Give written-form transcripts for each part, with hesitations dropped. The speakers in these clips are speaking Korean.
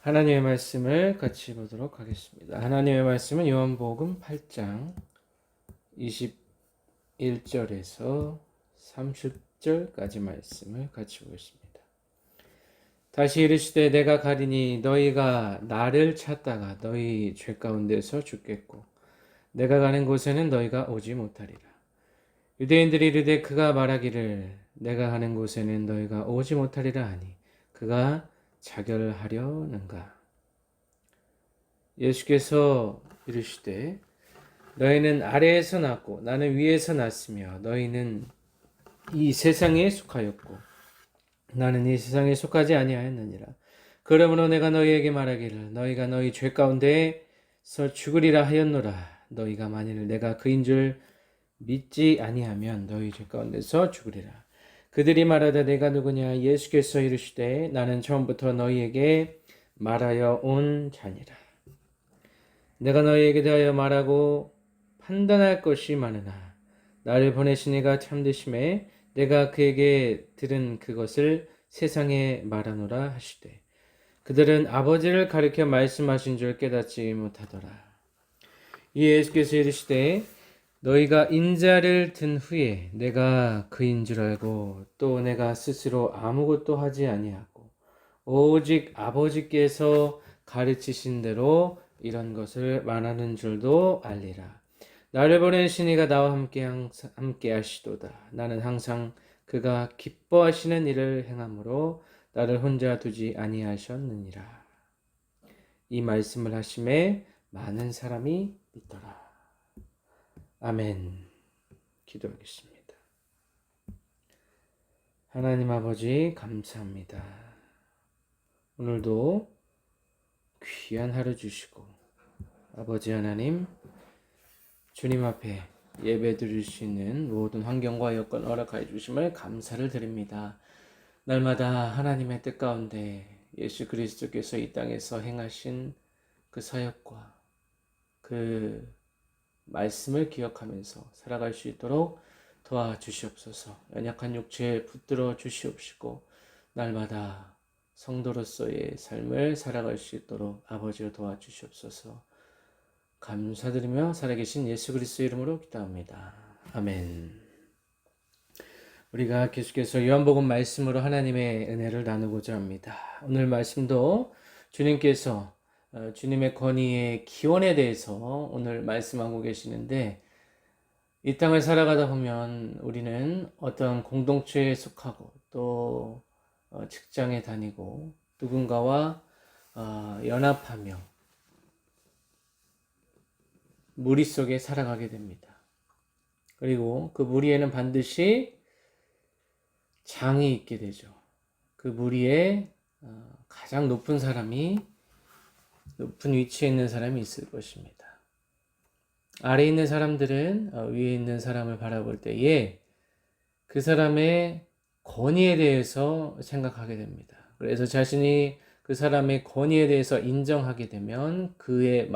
하나님의 말씀을 같이 보도록 하겠습니다. 하나님의 말씀은 요한복음 8장 21절에서 30절까지 말씀을 같이 보겠습니다. 다시 이르시되 내가 가리니 너희가 나를 찾다가 너희 죄 가운데서 죽겠고 내가 가는 곳에는 너희가 오지 못하리라. 유대인들이 이르되 그가 말하기를 내가 가는 곳에는 너희가 오지 못하리라 하니 그가 자결하려는가. 예수께서 이르시되 너희는 아래에서 났고 나는 위에서 났으며 너희는 이 세상에 속하였고 나는 이 세상에 속하지 아니하였느니라. 그러므로 내가 너희에게 말하기를 너희가 너희 죄 가운데서 죽으리라 하였노라. 너희가 만일 내가 그인 줄 믿지 아니하면 너희 죄 가운데서 죽으리라. 그들이 말하되 내가 누구냐. 예수께서 이르시되 나는 처음부터 너희에게 말하여 온 자니라. 내가 너희에게 대하여 말하고 판단할 것이 많으나 나를 보내신 이가 참되심에 내가 그에게 들은 그것을 세상에 말하노라 하시되 그들은 아버지를 가리켜 말씀하신 줄 깨닫지 못하더라. 이에 예수께서 이르시되 너희가 인자를 든 후에 내가 그인 줄 알고 또 내가 스스로 아무것도 하지 아니하고 오직 아버지께서 가르치신 대로 이런 것을 말하는 줄도 알리라. 나를 보내신 이가 나와 함께 하시도다. 나는 항상 그가 기뻐하시는 일을 행함으로 나를 혼자 두지 아니하셨느니라. 이 말씀을 하심에 많은 사람이 믿더라. 아멘. 기도하겠습니다. 하나님 아버지 감사합니다. 오늘도 귀한 하루 주시고 아버지 하나님 주님 앞에 예배 드릴 수 있는 모든 환경과 여건 허락하여 주심을 감사를 드립니다. 날마다 하나님의 뜻 가운데 예수 그리스도께서 이 땅에서 행하신 그 사역과 그 말씀을 기억하면서 살아갈 수 있도록 도와주시옵소서. 연약한 육체에 붙들어 주시옵시고 날마다 성도로서의 삶을 살아갈 수 있도록 아버지로 도와주시옵소서. 감사드리며 살아계신 예수 그리스도의 이름으로 기도합니다. 아멘. 우리가 계속해서 요한복음 말씀으로 하나님의 은혜를 나누고자 합니다. 오늘 말씀도 주님께서 주님의 권위의 기원에 대해서 오늘 말씀하고 계시는데 이 땅을 살아가다 보면 우리는 어떤 공동체에 속하고 또 직장에 다니고 누군가와 연합하며 무리 속에 살아가게 됩니다. 그리고 그 무리에는 반드시 장이 있게 되죠. 그 무리에 가장 높은 사람이 높은 위치에 있는 사람이 있을 것입니다. 아래에 있는 사람들은 위에 있는 사람을 바라볼 때에 그 사람의 권위에 대해서 생각하게 됩니다. 그래서 자신이 그 사람의 권위에 대해서 인정하게 되면 그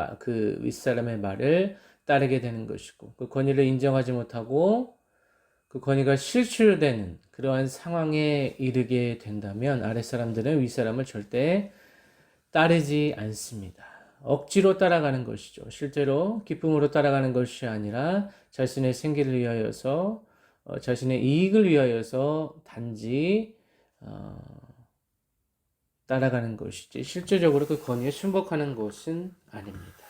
윗사람의 말을 따르게 되는 것이고 그 권위를 인정하지 못하고 그 권위가 실추되는 그러한 상황에 이르게 된다면 아랫사람들은 윗사람을 절대 따르지 않습니다. 억지로 따라가는 것이죠. 실제로 기쁨으로 따라가는 것이 아니라 자신의 생계를 위하여서 자신의 이익을 위하여서 단지 따라가는 것이지 실제적으로 그 권위에 순복하는 것은 아닙니다.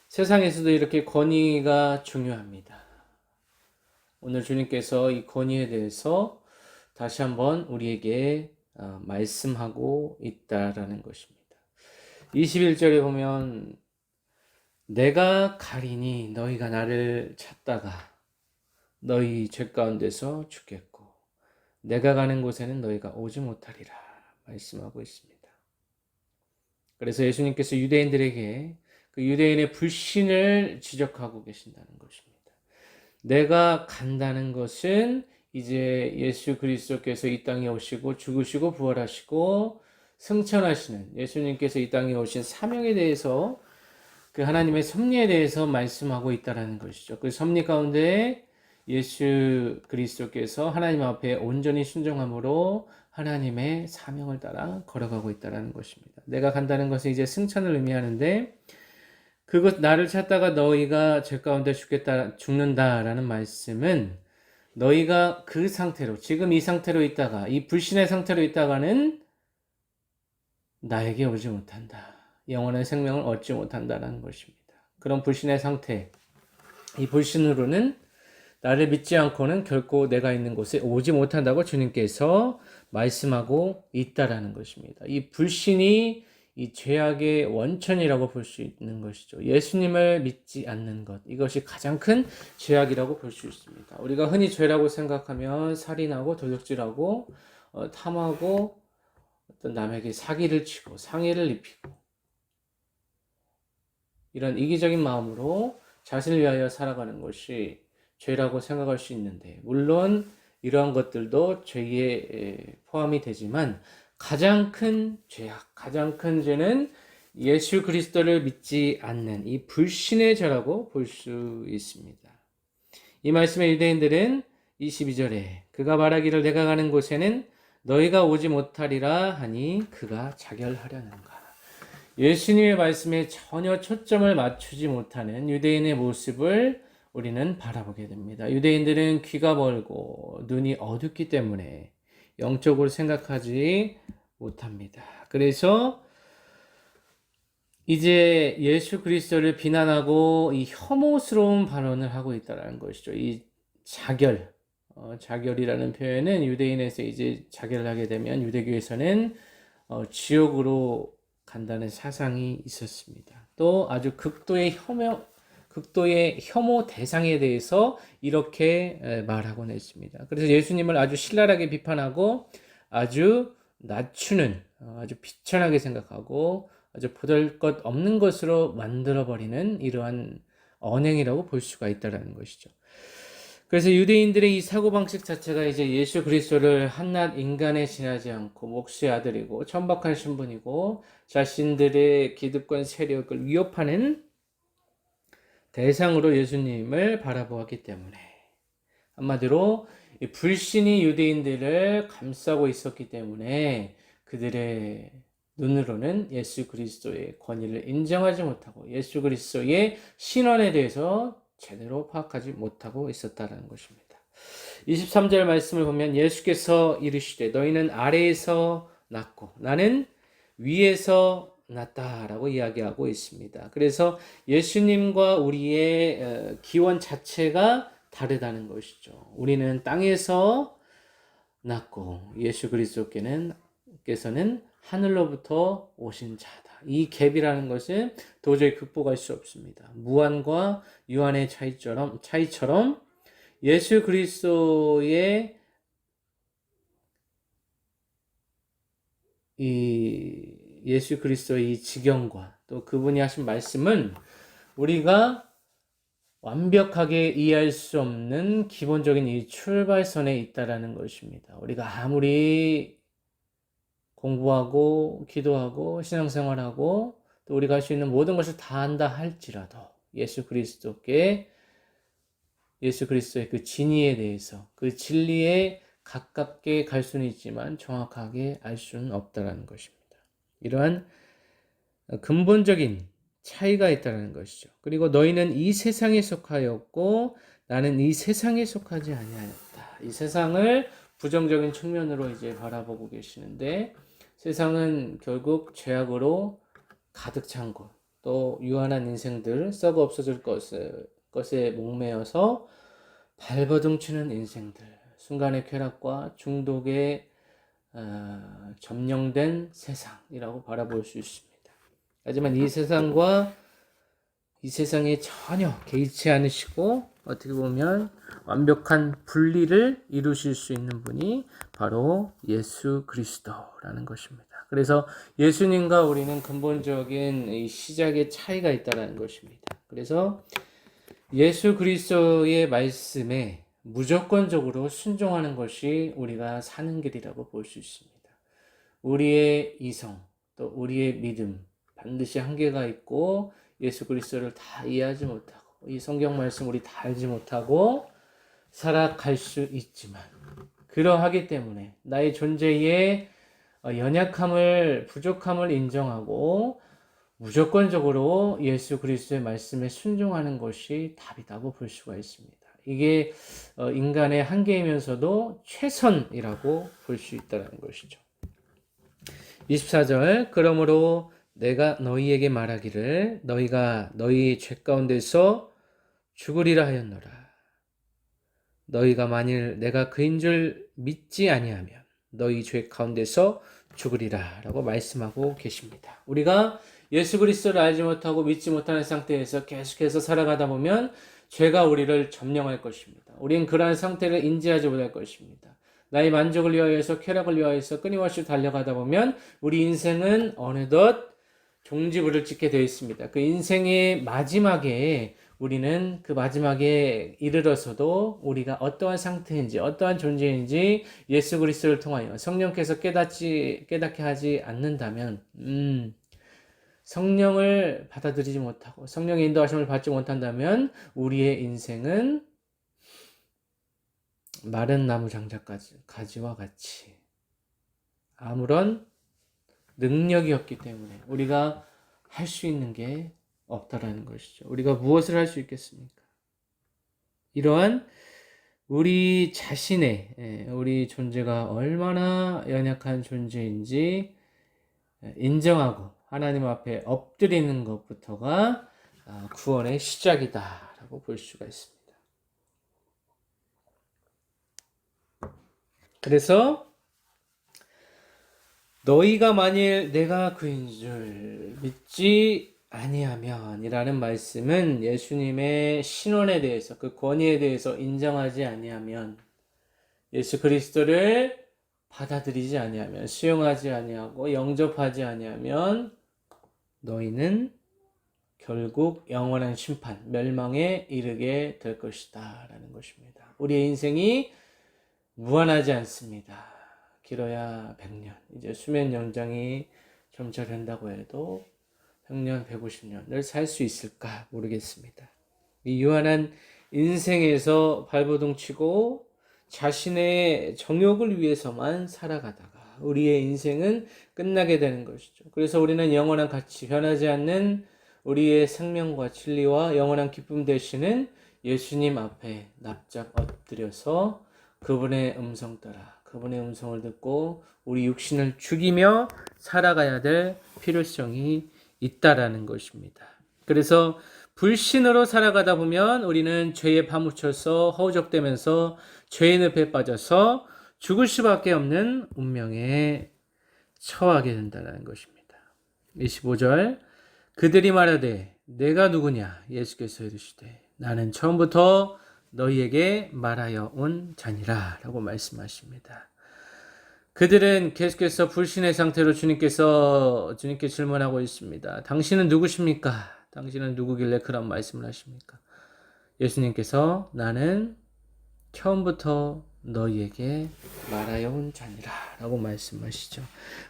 세상에서도 이렇게 권위가 중요합니다. 오늘 주님께서 이 권위에 대해서 다시 한번 우리에게 말씀하고 있다라는 것입니다. 21절에 보면 내가 가리니 너희가 나를 찾다가 너희 죄 가운데서 죽겠고 내가 가는 곳에는 너희가 오지 못하리라 말씀하고 있습니다. 그래서 예수님께서 유대인들에게 그 유대인의 불신을 지적하고 계신다는 것입니다. 내가 간다는 것은 이제 예수 그리스도께서 이 땅에 오시고 죽으시고 부활하시고 승천하시는 예수님께서 이 땅에 오신 사명에 대해서 그 하나님의 섭리에 대해서 말씀하고 있다는 것이죠. 그 섭리 가운데 예수 그리스도께서 하나님 앞에 온전히 순종함으로 하나님의 사명을 따라 걸어가고 있다는 것입니다. 내가 간다는 것은 이제 승천을 의미하는데, 그것 나를 찾다가 너희가 죄 가운데 죽는다라는 말씀은 너희가 그 상태로, 지금 이 상태로 있다가, 이 불신의 상태로 있다가는 나에게 오지 못한다. 영원한 생명을 얻지 못한다는 것입니다. 그런 불신의 상태, 이 불신으로는 나를 믿지 않고는 결코 내가 있는 곳에 오지 못한다고 주님께서 말씀하고 있다라는 것입니다. 이 불신이 이 죄악의 원천이라고 볼 수 있는 것이죠. 예수님을 믿지 않는 것, 이것이 가장 큰 죄악이라고 볼 수 있습니다. 우리가 흔히 죄라고 생각하면 살인하고 도둑질하고 탐하고 어떤 남에게 사기를 치고 상해를 입히고 이런 이기적인 마음으로 자신을 위하여 살아가는 것이 죄라고 생각할 수 있는데, 물론 이러한 것들도 죄에 포함이 되지만 가장 큰 죄악, 가장 큰 죄는 예수 그리스도를 믿지 않는 이 불신의 죄라고 볼 수 있습니다. 이 말씀의 유대인들은 22절에 그가 말하기를 내가 가는 곳에는 너희가 오지 못하리라 하니 그가 자결하려는가. 예수님의 말씀에 전혀 초점을 맞추지 못하는 유대인의 모습을 우리는 바라보게 됩니다. 유대인들은 귀가 멀고 눈이 어둡기 때문에 영적으로 생각하지 못합니다. 그래서 이제 예수 그리스도를 비난하고 이 혐오스러운 발언을 하고 있다는 것이죠. 이 자결이라는 표현은 유대인에서 이제 자결을 하게 되면 유대교에서는 지옥으로 간다는 사상이 있었습니다. 또 아주 극도의 혐오 대상에 대해서 이렇게 말하곤 했습니다. 그래서 예수님을 아주 신랄하게 비판하고 아주 낮추는, 아주 비천하게 생각하고 아주 보잘것 없는 것으로 만들어버리는 이러한 언행이라고 볼 수가 있다는 것이죠. 그래서 유대인들의 이 사고방식 자체가 이제 예수 그리스도를 한낱 인간에 지나지 않고 목수의 아들이고 천박한 신분이고 자신들의 기득권 세력을 위협하는 대상으로 예수님을 바라보았기 때문에, 한마디로 불신이 유대인들을 감싸고 있었기 때문에 그들의 눈으로는 예수 그리스도의 권위를 인정하지 못하고 예수 그리스도의 신원에 대해서 제대로 파악하지 못하고 있었다는 것입니다. 23절 말씀을 보면 예수께서 이르시되 너희는 아래에서 났고 나는 위에서 났다라고 이야기하고 있습니다. 그래서 예수님과 우리의 기원 자체가 다르다는 것이죠. 우리는 땅에서 났고 예수 그리스도께서는 하늘로부터 오신 자다. 이 갭이라는 것은 도저히 극복할 수 없습니다. 무한과 유한의 차이처럼 예수 그리스도의 이 지경과 또 그분이 하신 말씀은 우리가 완벽하게 이해할 수 없는 기본적인 이 출발선에 있다라는 것입니다. 우리가 아무리 공부하고 기도하고 신앙생활하고 또 우리가 할 수 있는 모든 것을 다 한다 할지라도 예수 그리스도의 그 진리에 대해서, 그 진리에 가깝게 갈 수는 있지만 정확하게 알 수는 없다라는 것입니다. 이러한 근본적인 차이가 있다는 것이죠. 그리고 너희는 이 세상에 속하였고 나는 이 세상에 속하지 아니하였다. 이 세상을 부정적인 측면으로 이제 바라보고 계시는데, 세상은 결국 죄악으로 가득 찬 곳, 또 유한한 인생들, 썩어 없어질 것에 목매어서 발버둥치는 인생들, 순간의 쾌락과 중독에 점령된 세상이라고 바라볼 수 있습니다. 하지만 이 세상에 전혀 개의치 않으시고 어떻게 보면 완벽한 분리를 이루실 수 있는 분이 바로 예수 그리스도라는 것입니다. 그래서 예수님과 우리는 근본적인 이 시작의 차이가 있다는 것입니다. 그래서 예수 그리스도의 말씀에 무조건적으로 순종하는 것이 우리가 사는 길이라고 볼 수 있습니다. 우리의 이성, 또 우리의 믿음, 반드시 한계가 있고 예수 그리스도를 다 이해하지 못하고 이 성경 말씀 우리 다 알지 못하고 살아갈 수 있지만 그러하기 때문에 나의 존재의 연약함을 부족함을 인정하고 무조건적으로 예수 그리스도의 말씀에 순종하는 것이 답이라고 볼 수가 있습니다. 이게 인간의 한계이면서도 최선이라고 볼 수 있다는 것이죠. 24절 그러므로 내가 너희에게 말하기를 너희가 너희 죄 가운데서 죽으리라 하였노라. 너희가 만일 내가 그인 줄 믿지 아니하면 너희 죄 가운데서 죽으리라 라고 말씀하고 계십니다. 우리가 예수 그리스도를 알지 못하고 믿지 못하는 상태에서 계속해서 살아가다 보면 죄가 우리를 점령할 것입니다. 우리는 그러한 상태를 인지하지 못할 것입니다. 나의 만족을 위하여서 쾌락을 위하여서 끊임없이 달려가다 보면 우리 인생은 어느덧 종지부를 찍게 되어 있습니다. 그 인생의 마지막에 우리는 그 마지막에 이르러서도 우리가 어떠한 상태인지 어떠한 존재인지 예수 그리스도를 통하여 성령께서 깨닫게 하지 않는다면 성령을 받아들이지 못하고 성령의 인도하심을 받지 못한다면 우리의 인생은 마른 나무 장작가지와 같이 아무런 능력이 없기 때문에 우리가 할 수 있는 게 없다라는 것이죠. 우리가 무엇을 할 수 있겠습니까? 이러한 우리 자신의 우리 존재가 얼마나 연약한 존재인지 인정하고 하나님 앞에 엎드리는 것부터가 구원의 시작이다라고 볼 수가 있습니다. 그래서 너희가 만일 내가 그인 줄 믿지 아니하면 이라는 말씀은 예수님의 신원에 대해서 그 권위에 대해서 인정하지 아니하면 예수 그리스도를 받아들이지 아니하면 수용하지 아니하고 영접하지 아니하면 너희는 결국 영원한 심판, 멸망에 이르게 될 것이다 라는 것입니다. 우리의 인생이 무한하지 않습니다. 길어야 100년, 이제 수면 연장이 점철된다고 해도 100년, 150년을 살 수 있을까 모르겠습니다. 이 유한한 인생에서 발버둥 치고 자신의 정욕을 위해서만 살아가다가 우리의 인생은 끝나게 되는 것이죠. 그래서 우리는 영원한 가치, 변하지 않는 우리의 생명과 진리와 영원한 기쁨 되시는 예수님 앞에 납작 엎드려서 그분의 음성 따라 그분의 음성을 듣고 우리 육신을 죽이며 살아가야 될 필요성이 있다라는 것입니다. 그래서 불신으로 살아가다 보면 우리는 죄에 파묻혀서 허우적대면서 죄의 늪에 빠져서 죽을 수밖에 없는 운명에 처하게 된다는 것입니다. 25절 그들이 말하되 내가 누구냐 예수께서 이르시되 나는 처음부터 너희에게 말하여 온 자니라 라고 말씀하십니다. 그들은 계속해서 불신의 상태로 주님께 질문하고 있습니다. 당신은 누구십니까? 당신은 누구길래 그런 말씀을 하십니까? 예수님께서 나는 처음부터 너희에게 말하여 온 자니라 라고 말씀하시죠.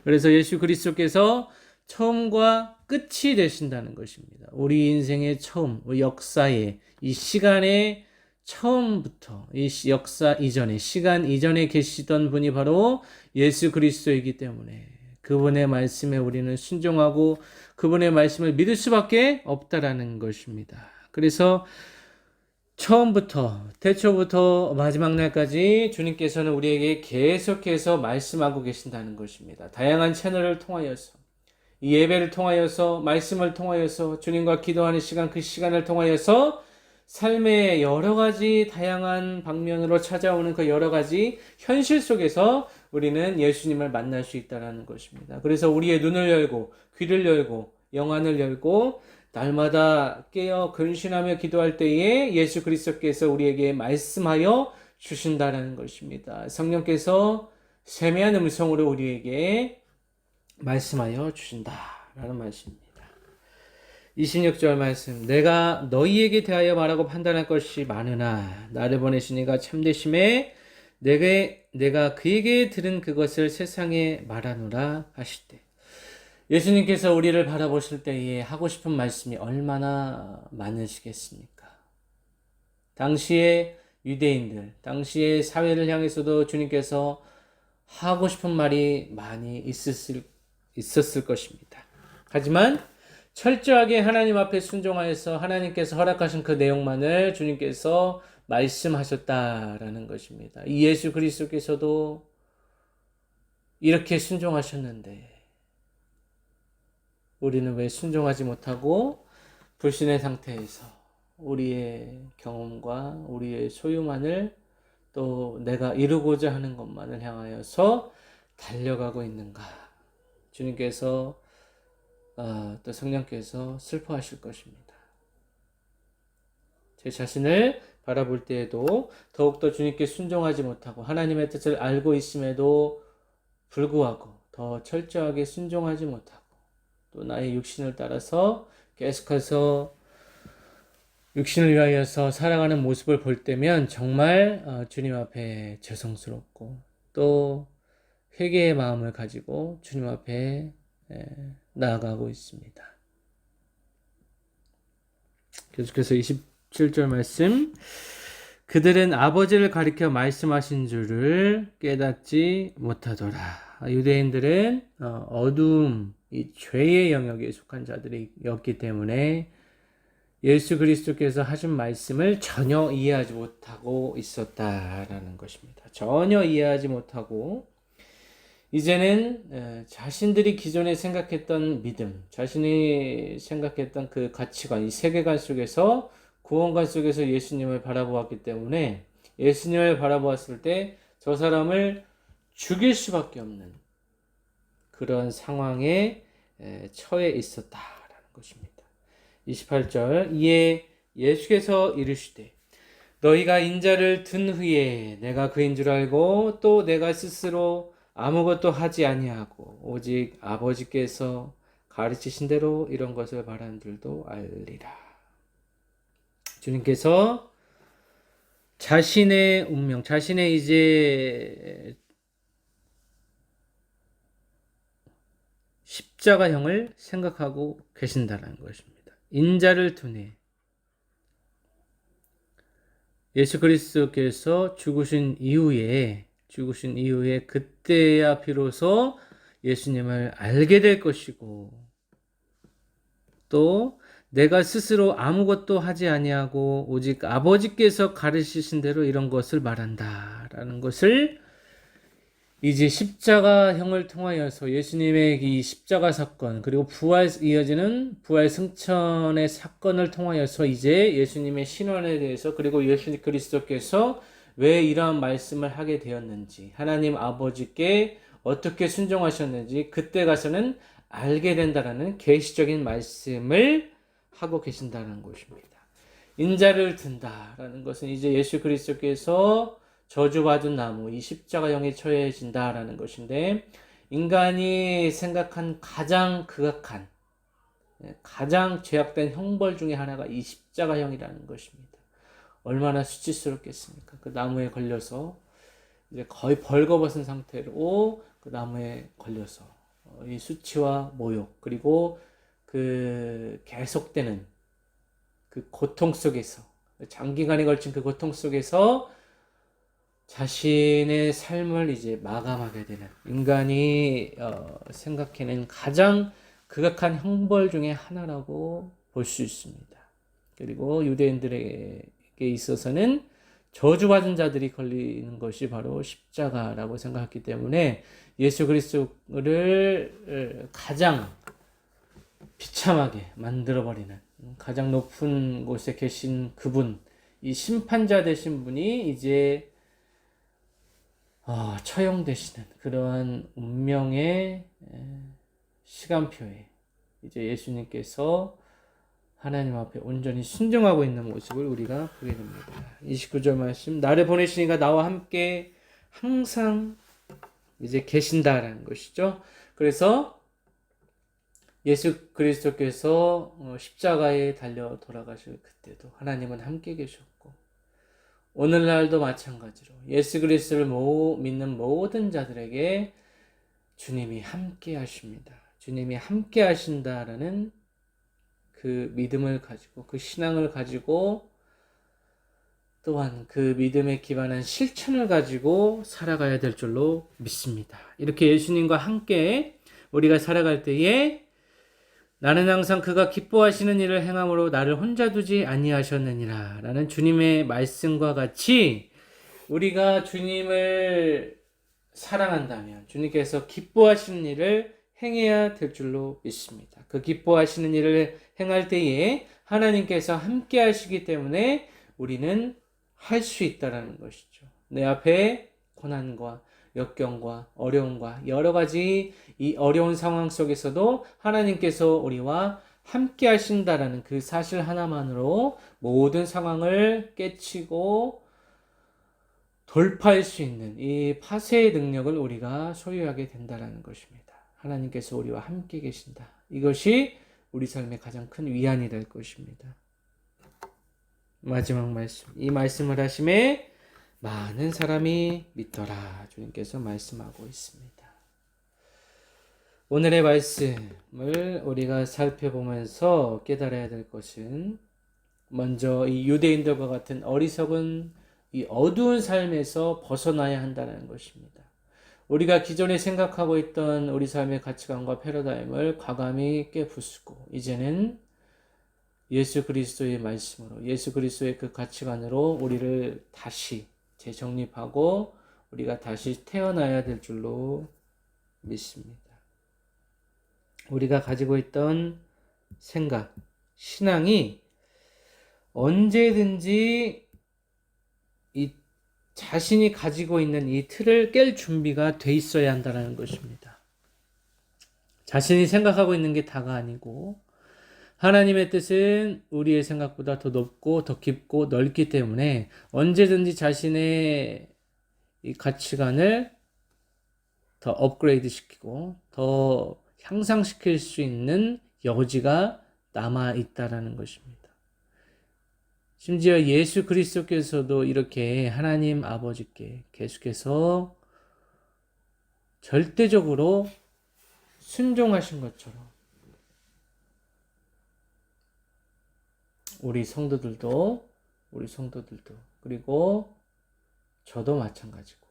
그래서 예수 그리스도께서 처음과 끝이 되신다는 것입니다. 우리 인생의 처음, 우리 역사의 이 시간의 처음부터 이 역사 이전에 시간 이전에 계시던 분이 바로 예수 그리스도이기 때문에 그분의 말씀에 우리는 순종하고 그분의 말씀을 믿을 수밖에 없다라는 것입니다. 그래서 처음부터 태초부터 마지막 날까지 주님께서는 우리에게 계속해서 말씀하고 계신다는 것입니다. 다양한 채널을 통하여서 이 예배를 통하여서 말씀을 통하여서 주님과 기도하는 시간 그 시간을 통하여서 삶의 여러 가지 다양한 방면으로 찾아오는 그 여러 가지 현실 속에서 우리는 예수님을 만날 수 있다는 것입니다. 그래서 우리의 눈을 열고 귀를 열고 영안을 열고 날마다 깨어 근신하며 기도할 때에 예수 그리스도께서 우리에게 말씀하여 주신다는 것입니다. 성령께서 세미한 음성으로 우리에게 말씀하여 주신다라는 말씀입니다. 26절 말씀 내가 너희에게 대하여 말하고 판단할 것이 많으나 나를 보내신 이가 참되심에 내가 그에게 들은 그것을 세상에 말하노라 하시되 예수님께서 우리를 바라보실 때에 하고 싶은 말씀이 얼마나 많으시겠습니까? 당시에 유대인들, 당시의 사회를 향해서도 주님께서 하고 싶은 말이 많이 있었을 것입니다. 하지만 철저하게 하나님 앞에 순종하여서 하나님께서 허락하신 그 내용만을 주님께서 말씀하셨다라는 것입니다. 이 예수 그리스도께서도 이렇게 순종하셨는데 우리는 왜 순종하지 못하고 불신의 상태에서 우리의 경험과 우리의 소유만을 또 내가 이루고자 하는 것만을 향하여서 달려가고 있는가? 주님께서 또 성령께서 슬퍼하실 것입니다. 제 자신을 바라볼 때에도 더욱더 주님께 순종하지 못하고 하나님의 뜻을 알고 있음에도 불구하고 더 철저하게 순종하지 못하고 또 나의 육신을 따라서 계속해서 육신을 위하여서 살아가는 모습을 볼 때면 정말 주님 앞에 죄송스럽고 또 회개의 마음을 가지고 주님 앞에 나아가고 있습니다. 계속해서 27절 말씀, 그들은 아버지를 가리켜 말씀하신 줄을 깨닫지 못하더라. 유대인들은 어두움, 이 죄의 영역에 속한 자들이었기 때문에 예수 그리스도께서 하신 말씀을 전혀 이해하지 못하고 있었다라는 것입니다. 전혀 이해하지 못하고 이제는 자신들이 기존에 생각했던 믿음, 자신이 생각했던 그 가치관, 이 세계관 속에서 구원관 속에서 예수님을 바라보았기 때문에 예수님을 바라보았을 때 저 사람을 죽일 수밖에 없는 그런 상황에 처해 있었다라는 것입니다. 28절, 이에 예수께서 이르시되 너희가 인자를 든 후에 내가 그인 줄 알고 또 내가 스스로 아무것도 하지 아니하고 오직 아버지께서 가르치신 대로 이런 것을 말하는 줄도 알리라. 주님께서 자신의 운명, 자신의 이제 십자가형을 생각하고 계신다는 것입니다. 인자를 두네. 예수 그리스도께서 죽으신 이후에 그때야 비로소 예수님을 알게 될 것이고 또 내가 스스로 아무것도 하지 아니하고 오직 아버지께서 가르치신 대로 이런 것을 말한다라는 것을 이제 십자가형을 통하여서 예수님의 이 십자가 사건 그리고 이어지는 부활 승천의 사건을 통하여서 이제 예수님의 신원에 대해서 그리고 예수 그리스도께서 왜 이러한 말씀을 하게 되었는지 하나님 아버지께 어떻게 순종하셨는지 그때 가서는 알게 된다라는 계시적인 말씀을 하고 계신다는 것입니다. 인자를 든다라는 것은 이제 예수 그리스도께서 저주받은 나무, 이 십자가형에 처해진다라는 것인데 인간이 생각한 가장 극악한, 가장 죄악된 형벌 중에 하나가 이 십자가형이라는 것입니다. 얼마나 수치스럽겠습니까? 그 나무에 걸려서 이제 거의 벌거벗은 상태로 그 나무에 걸려서 이 수치와 모욕 그리고 그 계속되는 그 고통 속에서 장기간에 걸친 그 고통 속에서 자신의 삶을 이제 마감하게 되는 인간이 생각해낸 가장 극악한 형벌 중에 하나라고 볼 수 있습니다. 그리고 유대인들에게 있어서는 저주받은 자들이 걸리는 것이 바로 십자가라고 생각했기 때문에 예수 그리스도를 가장 비참하게 만들어버리는 가장 높은 곳에 계신 그분, 이 심판자 되신 분이 이제 처형되시는 그러한 운명의 시간표에 이제 예수님께서 하나님 앞에 온전히 순종하고 있는 모습을 우리가 보게 됩니다. 29절 말씀, 나를 보내시니가 나와 함께 항상 이제 계신다라는 것이죠. 그래서 예수 그리스도께서 십자가에 달려 돌아가실 그때도 하나님은 함께 계셨고 오늘날도 마찬가지로 예수 그리스도를 믿는 모든 자들에게 주님이 함께 하십니다. 주님이 함께 하신다라는 그 믿음을 가지고 그 신앙을 가지고 또한 그 믿음에 기반한 실천을 가지고 살아가야 될 줄로 믿습니다. 이렇게 예수님과 함께 우리가 살아갈 때에 나는 항상 그가 기뻐하시는 일을 행함으로 나를 혼자 두지 아니하셨느니라 라는 주님의 말씀과 같이 우리가 주님을 사랑한다면 주님께서 기뻐하시는 일을 행해야 될 줄로 믿습니다. 그 기뻐하시는 일을 행할 때에 하나님께서 함께 하시기 때문에 우리는 할 수 있다라는 것이죠. 내 앞에 고난과 역경과 어려움과 여러 가지 이 어려운 상황 속에서도 하나님께서 우리와 함께 하신다라는 그 사실 하나만으로 모든 상황을 깨치고 돌파할 수 있는 이 파쇄의 능력을 우리가 소유하게 된다라는 것입니다. 하나님께서 우리와 함께 계신다. 이것이 우리 삶의 가장 큰 위안이 될 것입니다. 마지막 말씀. 이 말씀을 하심에 많은 사람이 믿더라. 주님께서 말씀하고 있습니다. 오늘의 말씀을 우리가 살펴보면서 깨달아야 될 것은 먼저 이 유대인들과 같은 어리석은 이 어두운 삶에서 벗어나야 한다는 것입니다. 우리가 기존에 생각하고 있던 우리 삶의 가치관과 패러다임을 과감히 깨부수고 이제는 예수 그리스도의 말씀으로 예수 그리스도의 그 가치관으로 우리를 다시 재정립하고 우리가 다시 태어나야 될 줄로 믿습니다. 우리가 가지고 있던 생각, 신앙이 언제든지 이 자신이 가지고 있는 이 틀을 깰 준비가 돼 있어야 한다는 것입니다. 자신이 생각하고 있는 게 다가 아니고 하나님의 뜻은 우리의 생각보다 더 높고 더 깊고 넓기 때문에 언제든지 자신의 이 가치관을 더 업그레이드 시키고 더 향상시킬 수 있는 여지가 남아 있다라는 것입니다. 심지어 예수 그리스도께서도 이렇게 하나님 아버지께 계속해서 절대적으로 순종하신 것처럼 우리 성도들도 그리고 저도 마찬가지고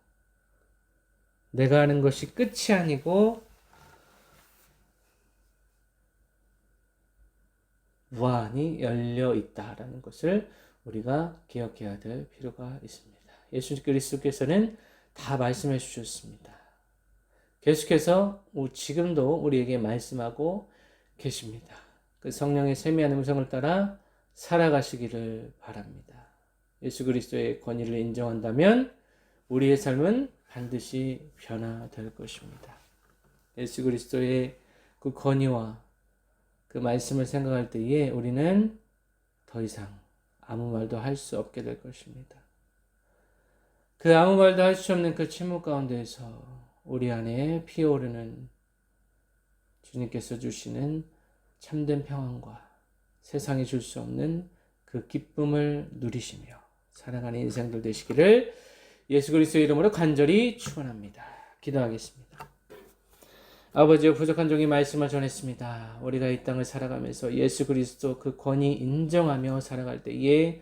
내가 하는 것이 끝이 아니고 무한히 열려 있다라는 것을 우리가 기억해야 될 필요가 있습니다. 예수 그리스도께서는 다 말씀해 주셨습니다. 계속해서 지금도 우리에게 말씀하고 계십니다. 그 성령의 세미한 음성을 따라 살아가시기를 바랍니다. 예수 그리스도의 권위를 인정한다면 우리의 삶은 반드시 변화될 것입니다. 예수 그리스도의 그 권위와 그 말씀을 생각할 때에 우리는 더 이상 아무 말도 할 수 없게 될 것입니다. 그 아무 말도 할 수 없는 그 침묵 가운데에서 우리 안에 피어오르는 주님께서 주시는 참된 평안과 세상이 줄 수 없는 그 기쁨을 누리시며 살아가는 인생들 되시기를 예수 그리스도의 이름으로 간절히 축원합니다. 기도하겠습니다. 아버지여, 부족한 종이 말씀을 전했습니다. 우리가 이 땅을 살아가면서 예수 그리스도 그 권위 인정하며 살아갈 때에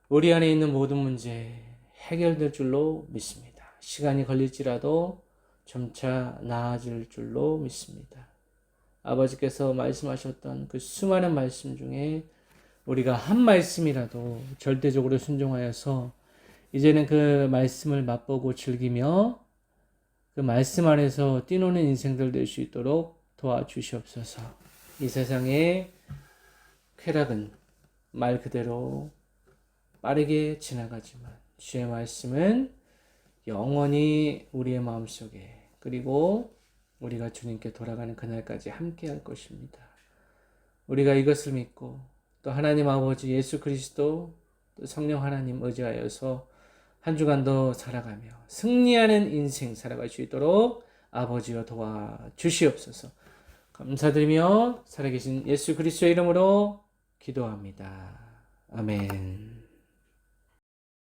우리 안에 있는 모든 문제 해결될 줄로 믿습니다. 시간이 걸릴지라도 점차 나아질 줄로 믿습니다. 아버지께서 말씀하셨던 그 수많은 말씀 중에 우리가 한 말씀이라도 절대적으로 순종하여서 이제는 그 말씀을 맛보고 즐기며 그 말씀 안에서 뛰노는 인생들 될 수 있도록 도와주시옵소서. 이 세상의 쾌락은 말 그대로 빠르게 지나가지만 주의 말씀은 영원히 우리의 마음속에 그리고 우리가 주님께 돌아가는 그날까지 함께 할 것입니다. 우리가 이것을 믿고 또 하나님 아버지 예수 그리스도 또 성령 하나님 의지하여서 한 주간도 살아가며 승리하는 인생 살아갈 수 있도록 아버지여 도와주시옵소서. 감사드리며 살아계신 예수 그리스도의 이름으로 기도합니다. 아멘.